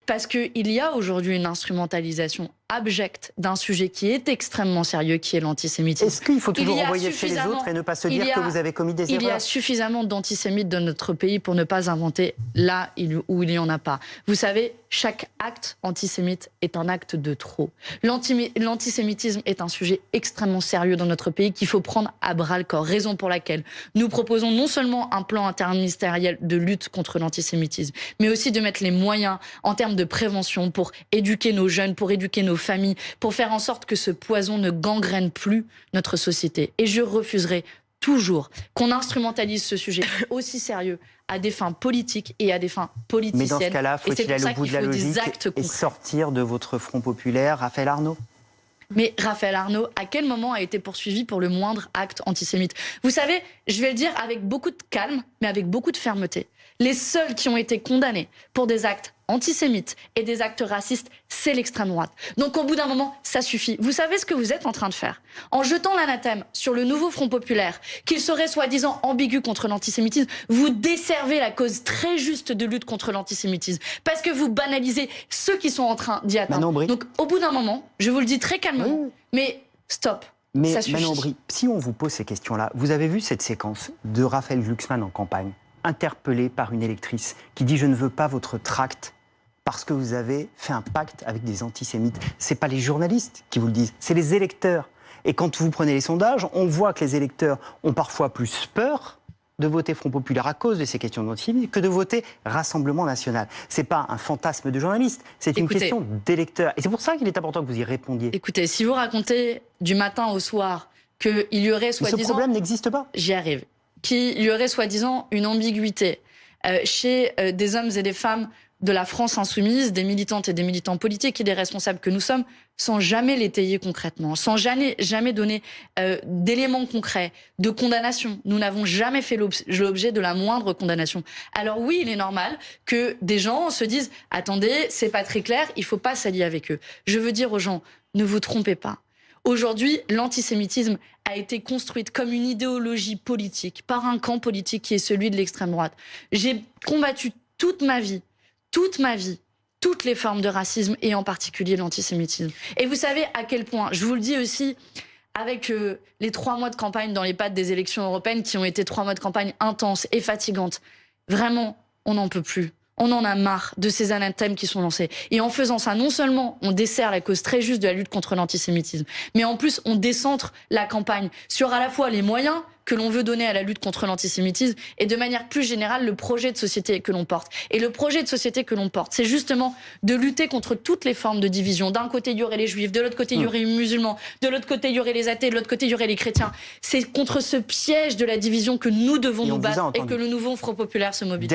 Parce qu'il y a aujourd'hui une instrumentalisation abjecte d'un sujet qui est extrêmement sérieux, qui est l'antisémitisme. Est-ce qu'il faut toujours envoyer chez les autres et ne pas se dire que vous avez commis des erreurs? Il y a suffisamment d'antisémites dans notre pays pour ne pas inventer là où il n'y en a pas. Vous savez, chaque acte antisémite est un acte de trop. L'antisémitisme est un sujet extrêmement sérieux dans notre pays qu'il faut prendre à bras-le-corps. Raison pour laquelle nous proposons non seulement un plan interministériel de lutte contre l'antisémitisme, mais aussi de mettre les moyens en termes de prévention pour éduquer nos jeunes, pour éduquer nos familles, pour faire en sorte que ce poison ne gangrène plus notre société. Et je refuserai toujours qu'on instrumentalise ce sujet aussi sérieux à des fins politiques et à des fins politiciennes. Mais dans ce cas-là, faut-il aller au bout de la logique et sortir de votre Front populaire, Raphaël Arnaud? Mais Raphaël Arnaud, à quel moment a été poursuivi pour le moindre acte antisémite? Vous savez, je vais le dire avec beaucoup de calme, mais avec beaucoup de fermeté. Les seuls qui ont été condamnés pour des actes antisémites et des actes racistes, c'est l'extrême droite. Donc au bout d'un moment, ça suffit. Vous savez ce que vous êtes en train de faire? En jetant l'anathème sur le nouveau Front populaire, qu'il serait soi-disant ambigu contre l'antisémitisme, vous desservez la cause très juste de lutte contre l'antisémitisme. Parce que vous banalisez ceux qui sont en train d'y atteindre. Donc au bout d'un moment, je vous le dis très calmement, mais stop. Mais ça suffit. Manon Aubry, si on vous pose ces questions-là, vous avez vu cette séquence de Raphaël Glucksmann en campagne, interpellé par une électrice qui dit « Je ne veux pas votre tract ». Parce que vous avez fait un pacte avec des antisémites. Ce n'est pas les journalistes qui vous le disent, c'est les électeurs. Et quand vous prenez les sondages, on voit que les électeurs ont parfois plus peur de voter Front populaire à cause de ces questions d'antisémitisme que de voter Rassemblement national. Ce n'est pas un fantasme de journaliste, c'est une question d'électeurs. Et c'est pour ça qu'il est important que vous y répondiez. Écoutez, si vous racontez du matin au soir qu'il y aurait soi-disant... Ce problème n'existe pas. J'y arrive. Qu'il y aurait soi-disant une ambiguïté chez des hommes et des femmes de la France insoumise, des militantes et des militants politiques et des responsables que nous sommes, sans jamais l'étayer concrètement, sans jamais donner d'éléments concrets, de condamnation. Nous n'avons jamais fait l'objet de la moindre condamnation. Alors oui, il est normal que des gens se disent « Attendez, c'est pas très clair, il faut pas s'allier avec eux ». Je veux dire aux gens, ne vous trompez pas. Aujourd'hui, l'antisémitisme a été construite comme une idéologie politique par un camp politique qui est celui de l'extrême droite. J'ai combattu toute ma vie, toutes les formes de racisme et en particulier l'antisémitisme. Et vous savez à quel point, je vous le dis aussi, avec les 3 mois de campagne dans les pattes des élections européennes qui ont été 3 mois de campagne intenses et fatigantes, vraiment, on n'en peut plus. On en a marre de ces anathèmes qui sont lancés. Et en faisant ça, non seulement on dessert la cause très juste de la lutte contre l'antisémitisme, mais en plus on décentre la campagne sur à la fois les moyens que l'on veut donner à la lutte contre l'antisémitisme et de manière plus générale le projet de société que l'on porte. Et le projet de société que l'on porte, c'est justement de lutter contre toutes les formes de division. D'un côté, il y aurait les juifs, de l'autre côté, il y aurait les musulmans, de l'autre côté, il y aurait les athées, de l'autre côté, il y aurait les chrétiens. C'est contre ce piège de la division que nous devons nous battre et que le nouveau Front populaire se mobilise.